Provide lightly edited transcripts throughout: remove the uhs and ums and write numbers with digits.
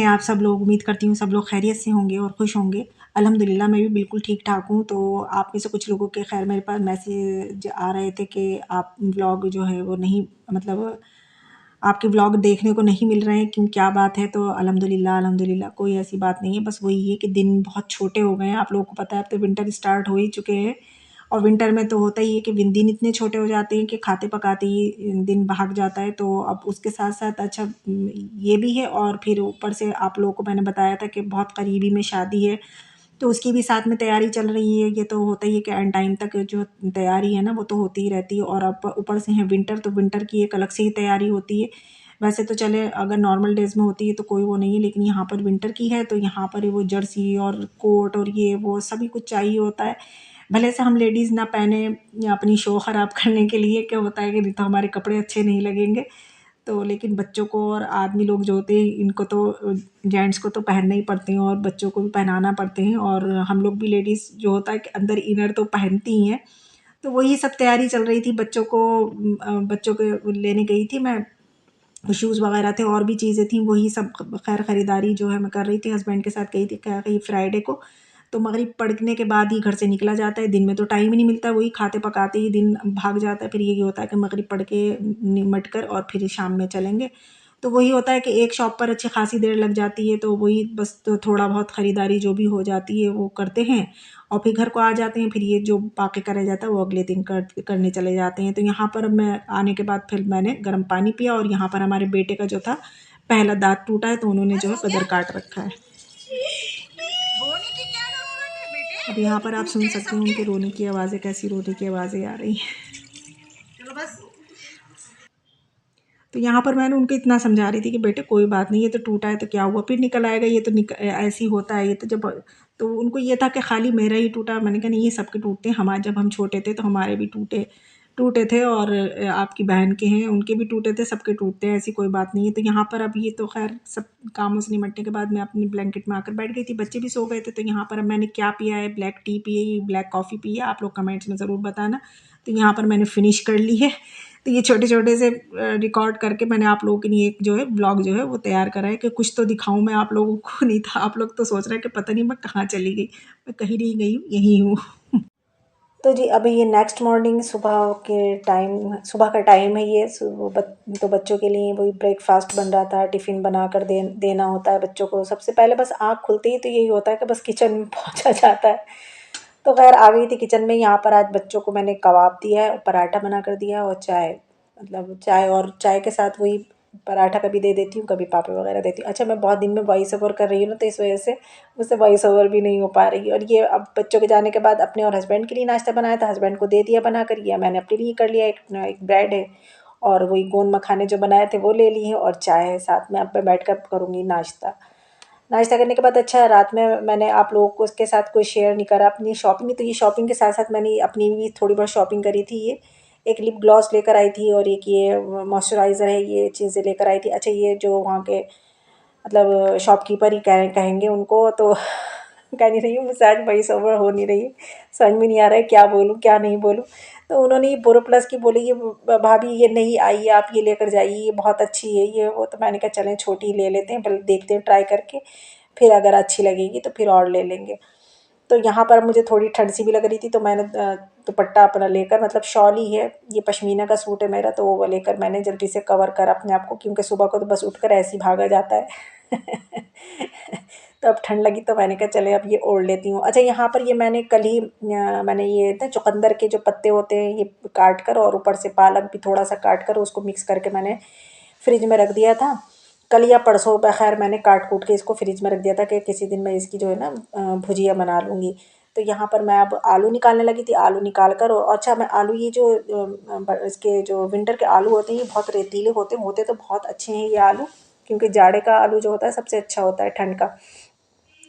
हैं आप सब लोग? उम्मीद करती हूँ सब लोग खैरियत से होंगे और खुश होंगे। अल्हम्दुलिल्लाह मैं भी बिल्कुल ठीक-ठाक हूँ। तो आप में से कुछ लोगों के ख़ैर मेरे पास मैसेज आ रहे थे कि आप व्लॉग जो है वो नहीं, मतलब आपके व्लॉग देखने को नहीं मिल रहे हैं, क्यों क्या बात है? तो अल्हम्दुलिल्लाह कोई ऐसी बात नहीं है, बस वही है कि दिन बहुत छोटे हो गए हैं। आप लोगों को पता है अब तो विंटर स्टार्ट हो ही चुके हैं, और विंटर में तो होता ही है कि दिन इतने छोटे हो जाते हैं कि खाते-पकाते ही दिन भाग जाता है। तो अब उसके साथ-साथ अच्छा ये भी है, और फिर ऊपर से आप लोगों को मैंने बताया था कि बहुत करीबी में शादी है, तो उसकी भी साथ में तैयारी चल रही है। ये तो होता ही है कि एंड टाइम तक जो तैयारी है ना वो तो होती ही रहती है, और अब ऊपर से है विंटर, तो विंटर की एक अलग से ही तैयारी होती है। वैसे तो चले अगर नॉर्मल डेज़ में होती है तो कोई वो नहीं है, लेकिन यहाँ पर विंटर की है तो यहाँ पर वो जर्सी और कोट और ये वो सभी कुछ चाहिए होता है। भले से हम लेडीज़ ना पहने या अपनी शो ख़राब करने के लिए, क्या होता है कि नहीं तो हमारे कपड़े अच्छे नहीं लगेंगे। तो लेकिन बच्चों को और आदमी लोग जो होते हैं इनको तो जेंट्स को तो पहनने ही पड़ते हैं, और बच्चों को भी पहनाना पड़ते हैं, और हम लोग भी लेडीज़ जो होता है कि अंदर इनर तो पहनती ही हैं। तो वही सब तैयारी चल रही थी। बच्चों को बच्चों के लेने गई थी मैं, शूज़ वगैरह थे और भी चीज़ें थी, वही सब खैर ख़रीदारी जो है मैं कर रही थी। हस्बैंड के साथ गई थी कहीं फ्राइडे को, तो मगरिब पड़ने के बाद ही घर से निकला जाता है। दिन में तो टाइम ही नहीं मिलता, वही खाते-पकाते ही दिन भाग जाता है। फिर ये होता है कि मगरिब पढ़ के निमट कर और फिर शाम में चलेंगे। तो वही होता है कि एक शॉप पर अच्छी खासी देर लग जाती है, तो वही बस तो थोड़ा बहुत ख़रीदारी जो भी हो जाती है वो करते हैं, और फिर घर को आ जाते हैं। फिर ये जो बाकी करा जाता है वो अगले दिन करने चले जाते हैं। तो यहाँ पर मैं आने के बाद फिर मैंने गर्म पानी पिया, और यहाँ पर हमारे बेटे का जो था पहला दाँत टूटा है, तो उन्होंने जो है कदर काट रखा है। अब यहाँ पर आप सुन सकते हैं उनके रोने की आवाज़ें, कैसी रोने की आवाज़ें आ रही हैं। तो यहाँ पर मैंने उनको इतना समझा रही थी कि बेटे कोई बात नहीं, ये तो टूटा है तो क्या हुआ, फिर निकल आएगा, ये तो ऐसे ही होता है, ये तो जब तो उनको ये था कि खाली मेरा ही टूटा। मैंने कहा नहीं, ये सबके टूटते हैं, हमारे जब हम छोटे थे तो हमारे भी टूटे टूटे थे, और आपकी बहन के हैं उनके भी टूटे थे, सबके टूटते हैं, ऐसी कोई बात नहीं है। तो यहाँ पर अब ये तो खैर सब कामों से निपटने के बाद मैं अपनी ब्लैंकेट में आकर बैठ गई थी, बच्चे भी सो गए थे। तो यहाँ पर अब मैंने क्या पिया है, ब्लैक टी पी है, ब्लैक कॉफ़ी पी है, आप लोग कमेंट्स में ज़रूर बताना। तो यहाँ पर मैंने फ़िनिश कर ली है। तो ये छोटे-छोटे से रिकॉर्ड करके मैंने आप लोगों के लिए एक जो है व्लॉग जो है वो तैयार करा है कि कुछ तो दिखाऊँ मैं आप लोगों को। नहीं तो आप लोग तो सोच रहे हैं कि पता नहीं मैं कहाँ चली गई। मैं कहीं नहीं गई हूँ, यहीं हूँ। तो जी अभी ये नेक्स्ट मॉर्निंग सुबह का टाइम है ये। तो बच्चों के लिए वही ब्रेकफ़ास्ट बन रहा था, टिफ़िन बनाकर देना होता है बच्चों को। सबसे पहले बस आँख खुलते ही तो यही होता है कि बस किचन में पहुँचा जाता है। तो ख़ैर आ गई थी किचन में। यहाँ पर आज बच्चों को मैंने कबाब दिया है, पराठा बना कर दिया, और चाय, मतलब चाय, और चाय के साथ वही पराठा कभी दे देती हूँ, कभी पापड़ वगैरह देती हूँ। अच्छा मैं बहुत दिन में वॉइस ओवर कर रही हूँ ना, तो इस वजह से मुझसे वॉइस ओवर भी नहीं हो पा रही है। और ये अब बच्चों के जाने के बाद अपने और हस्बैंड के लिए नाश्ता बनाया था, हस्बैंड को दे दिया बना कर, या मैंने अपने लिए कर लिया। एक ब्रेड है और वही गोंद मखाने जो बनाए थे वो ले लिए हैं, और चाय है साथ में। अब मैं बैठ कर करूँगी नाश्ता। नाश्ता करने के बाद अच्छा रात में मैंने आप लोगों को उसके साथ कोई शेयर नहीं करा अपनी शॉपिंग। तो ये शॉपिंग के साथ साथ मैंने अपनी भी थोड़ी बहुत शॉपिंग करी थी। ये एक लिप ग्लॉस लेकर आई थी, और एक ये मॉइस्चराइज़र है, ये चीज़ें लेकर आई थी। अच्छा ये जो वहाँ के मतलब शॉपकीपर ही कहेंगे उनको, तो कह नहीं रही हूँ, मुझसे आज वॉइस ओवर हो नहीं रही है, समझ में नहीं आ रहा है क्या बोलूँ क्या नहीं बोलूँ। तो उन्होंने ये बोरोप्लस की बोली, ये भाभी ये नहीं आई है, आप ये लेकर जाइए, ये बहुत अच्छी है ये वो। तो मैंने कहा चलें छोटी ले लेते हैं, पहले देखते हैं ट्राई करके, फिर अगर अच्छी लगेगी तो फिर और ले लेंगे। तो यहाँ पर मुझे थोड़ी ठंड सी भी लग रही थी, तो मैंने दुपट्टा अपना लेकर, मतलब शॉल ही है, ये पश्मीना का सूट है मेरा, तो वो लेकर मैंने जल्दी से कवर कर अपने आप को, क्योंकि सुबह को तो बस उठकर ऐसे ही भागा जाता है। तो अब ठंड लगी तो मैंने कहा चले अब ये ओढ़ लेती हूँ। अच्छा यहाँ पर ये मैंने कल ही मैंने ये ना चुकंदर के जो पत्ते होते हैं ये काट कर, और ऊपर से पालक भी थोड़ा सा काट कर उसको मिक्स करके मैंने फ्रिज में रख दिया था। कल या परसों खैर मैंने काट कूट के इसको फ्रिज में रख दिया था कि किसी दिन मैं इसकी जो है ना भुजिया बना लूँगी। तो यहाँ पर मैं अब आलू निकालने लगी थी, आलू निकाल कर, और अच्छा मैं आलू ये जो इसके जो विंटर के आलू होते हैं ये बहुत रेतीले होते तो बहुत अच्छे हैं ये आलू, क्योंकि जाड़े का आलू जो होता है सबसे अच्छा होता है ठंड का।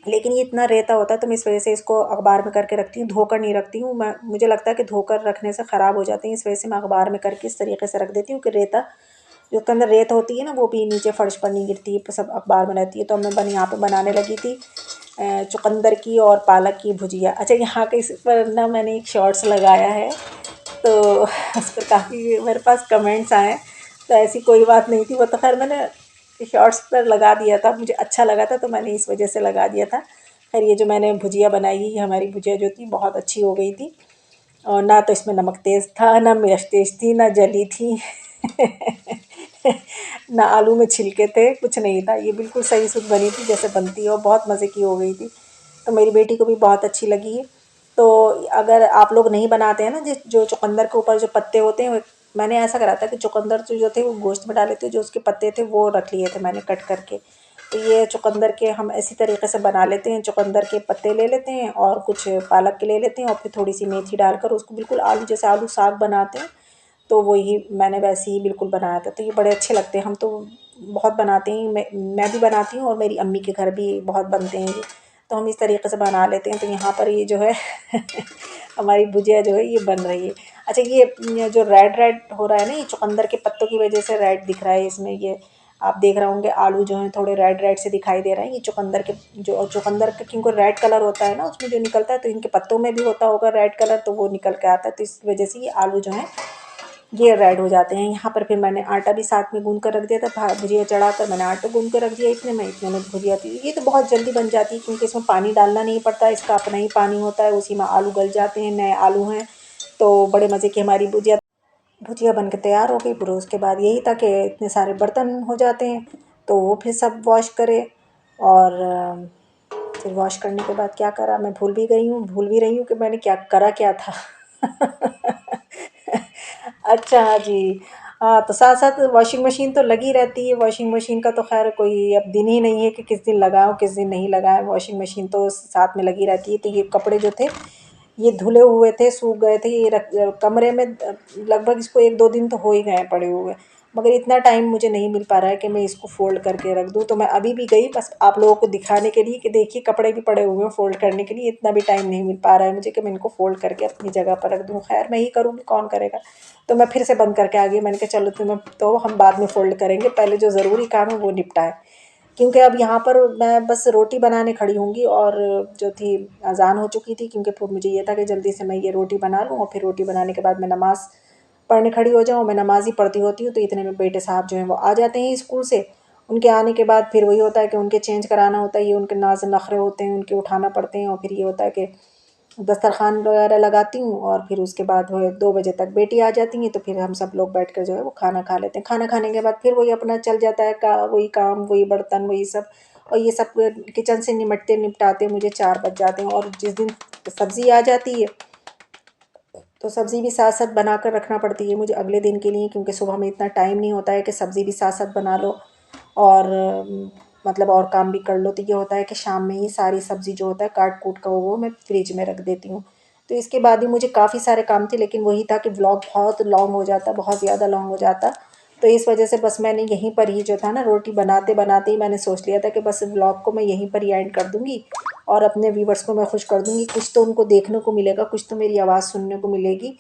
लेकिन ये इतना रेता होता है तो मैं इस वजह से इसको अखबार में करके रखती हूँ, धोकर नहीं रखती हूँ मैं। मुझे लगता है कि धोकर रखने से ख़राब हो जाते हैं, इस वजह से मैं अखबार में करके इस तरीके से रख देती हूँ कि रेता जो उसके अंदर रेत होती है ना वो भी नीचे फर्श पर नहीं गिरती है, सब अखबार में रहती है। तो मैं यहाँ पे बनाने लगी थी चुकंदर की और पालक की भुजिया। अच्छा यहाँ के इस पर ना मैंने एक शॉर्ट्स लगाया है, तो उस पर काफ़ी मेरे पास कमेंट्स आए। तो ऐसी कोई बात नहीं थी, वो तो खैर मैंने शॉर्ट्स पर लगा दिया था, मुझे अच्छा लगा था तो मैंने इस वजह से लगा दिया था। खैर ये जो मैंने भुजिया बनाई, ये हमारी भुजिया जो थी बहुत अच्छी हो गई थी, और ना तो इसमें नमक तेज़ था, ना मिर्च तेज़ थी, ना जली थी ना आलू में छिलके थे, कुछ नहीं था। ये बिल्कुल सही शुद्ध बनी थी जैसे बनती है, और बहुत मज़े की हो गई थी। तो मेरी बेटी को भी बहुत अच्छी लगी है। तो अगर आप लोग नहीं बनाते हैं ना, जो चुकंदर के ऊपर जो पत्ते होते हैं, मैंने ऐसा करा था कि चुकंदर जो थे वो गोश्त में डाले थे, जो उसके पत्ते थे वो रख लिए थे मैंने कट करके। तो ये चुकंदर के हम इसी तरीके से बना लेते हैं, चुकंदर के पत्ते ले लेते हैं और कुछ पालक के ले लेते हैं, और फिर थोड़ी सी मेथी डालकर उसको बिल्कुल आलू जैसे आलू साग बनाते हैं, तो वही मैंने वैसे ही बिल्कुल बनाया था। तो ये बड़े अच्छे लगते हैं, हम तो बहुत बनाते हैं, मैं भी बनाती हूँ और मेरी अम्मी के घर भी बहुत बनते हैं ये। तो हम इस तरीके से बना लेते हैं। तो यहाँ पर ये जो है हमारी भुजिया जो है ये बन रही है। अच्छा, ये जो रेड रेड हो रहा है ना, ये चुकंदर के पत्तों की वजह से रेड दिख रहा है इसमें। ये आप देख रहे होंगे आलू जो हैं थोड़े रेड रेड से दिखाई दे रहे हैं, ये चुकंदर के, जो चुकंदर का क्योंकि रेड कलर होता है ना उसमें जो निकलता है, तो इनके पत्तों में भी होता होगा रेड कलर, तो वो निकल के आता है। तो इस वजह से ये आलू जो हैं ये रेड हो जाते हैं। यहाँ पर फिर मैंने आटा भी साथ में गूंद कर रख दिया था, भुजिया चढ़ाकर मैंने आटा गूंद कर रख दिया। इतने में भुजिया थी, ये तो बहुत जल्दी बन जाती है क्योंकि इसमें पानी डालना नहीं पड़ता, इसका अपना ही पानी होता है, उसी में आलू गल जाते हैं, नए आलू हैं। तो बड़े मज़े की हमारी भुजिया भुजिया बन के तैयार हो गई। फिर उसके बाद यही था कि इतने सारे बर्तन हो जाते हैं, तो वो फिर सब वॉश करें। और फिर वॉश करने के बाद क्या करा, मैं भूल भी रही हूँ कि मैंने क्या करा क्या था। अच्छा हाँ जी। हाँ, तो साथ साथ वॉशिंग मशीन तो लगी रहती है। वॉशिंग मशीन का तो खैर कोई अब दिन ही नहीं है कि किस दिन लगाओ किस दिन नहीं लगाएं, वॉशिंग मशीन तो साथ में लगी रहती है। तो ये कपड़े जो थे ये धुले हुए थे, सूख गए थे, ये कमरे में लगभग इसको 1-2 दिन तो हो ही गए पड़े हुए, मगर इतना टाइम मुझे नहीं मिल पा रहा है कि मैं इसको फ़ोल्ड करके रख दूँ। तो मैं अभी भी गई बस आप लोगों को दिखाने के लिए कि देखिए कपड़े भी पड़े हुए हैं फ़ोल्ड करने के लिए। इतना भी टाइम नहीं मिल पा रहा है मुझे कि मैं इनको फ़ोल्ड करके अपनी जगह पर रख दूँ। खैर मैं ही करूँगी, कौन करेगा। तो मैं फिर से बंद करके आ गई। मैंने कहा चलो तुम्हें तो हम बाद में फ़ोल्ड करेंगे, पहले जो ज़रूरी काम है वो निपटाएँ। क्योंकि अब यहाँ पर मैं बस रोटी बनाने खड़ी होंगी, और जो थी अज़ान हो चुकी थी, क्योंकि फिर मुझे ये था कि जल्दी से मैं ये रोटी बना लूँ और फिर रोटी बनाने के बाद मैं नमाज़ पढ़ने खड़ी हो जाऊँ। मैं नमाज़ ही पढ़ती होती हूँ, तो इतने में बेटे साहब जो हैं वो आ जाते हैं स्कूल से। उनके आने के बाद फिर वही होता है कि उनके चेंज कराना होता है, ये उनके नाज़ नखरे होते हैं, उनके उठाना पड़ते हैं, और फिर ये होता है कि दस्तरखान वगैरह लगाती हूँ, और फिर उसके बाद वो 2 बजे तक बेटी आ जाती हैं, तो फिर हम सब लोग बैठ कर जो है वो खाना खा लेते हैं। खाना खाने के बाद फिर वही अपना चल जाता है वही काम, वही बर्तन, वही सब, और ये सब किचन से निपटाते मुझे 4 बज जाते हैं। और जिस दिन सब्ज़ी आ जाती है तो सब्ज़ी भी साथ साथ बना कर रखना पड़ती है मुझे अगले दिन के लिए, क्योंकि सुबह में इतना टाइम नहीं होता है कि सब्ज़ी भी साथ साथ बना लो और मतलब और काम भी कर लो। तो ये होता है कि शाम में ही सारी सब्ज़ी जो होता है काट कूट कर वो मैं फ्रिज में रख देती हूँ। तो इसके बाद भी मुझे काफ़ी सारे काम थे, लेकिन वही था कि व्लॉग बहुत लॉन्ग हो जाता, बहुत ज़्यादा लॉन्ग हो जाता। तो इस वजह से बस मैंने यहीं पर ही जो था ना, रोटी बनाते बनाते ही मैंने सोच लिया था कि बस व्लॉग को मैं यहीं पर ही एंड कर दूँगी, और अपने व्यूवर्स को मैं खुश कर दूँगी। कुछ तो उनको देखने को मिलेगा, कुछ तो मेरी आवाज़ सुनने को मिलेगी,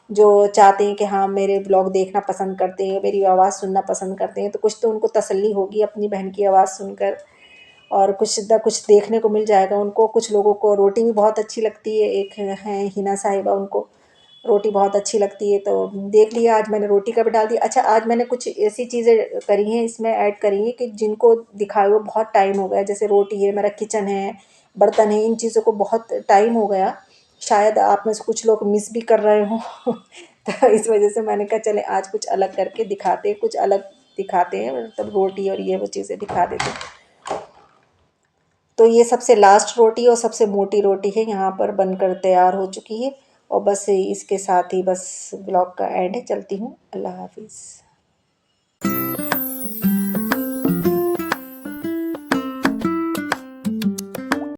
जो चाहते हैं कि हाँ मेरे ब्लॉग देखना पसंद करते हैं, मेरी आवाज़ सुनना पसंद करते हैं, तो कुछ तो उनको तसल्ली होगी अपनी बहन की आवाज़ सुनकर, और कुछ ना कुछ देखने को मिल जाएगा उनको। कुछ लोगों को रोटी भी बहुत अच्छी लगती है, एक हैं हिना साहिबा, उनको रोटी बहुत अच्छी लगती है, तो देख लिया आज मैंने रोटी का भी डाल दिया। अच्छा, आज मैंने कुछ ऐसी चीज़ें करी हैं, इसमें ऐड करी हैं कि जिनको दिखाए हुए बहुत टाइम हो गया। जैसे रोटी है, मेरा किचन है, बर्तन है, इन चीज़ों को बहुत टाइम हो गया। शायद आप में से कुछ लोग मिस भी कर रहे हों तो इस वजह से मैंने कहा चले आज कुछ अलग करके दिखाते हैं, कुछ अलग दिखाते हैं, मतलब रोटी और ये वो चीज़ें दिखा देते हैं। तो ये सबसे लास्ट रोटी और सबसे मोटी रोटी है, यहाँ पर बनकर तैयार हो चुकी है। और बस इसके साथ ही बस ब्लॉग का एंड है। चलती हूँ, अल्लाह हाफिज़।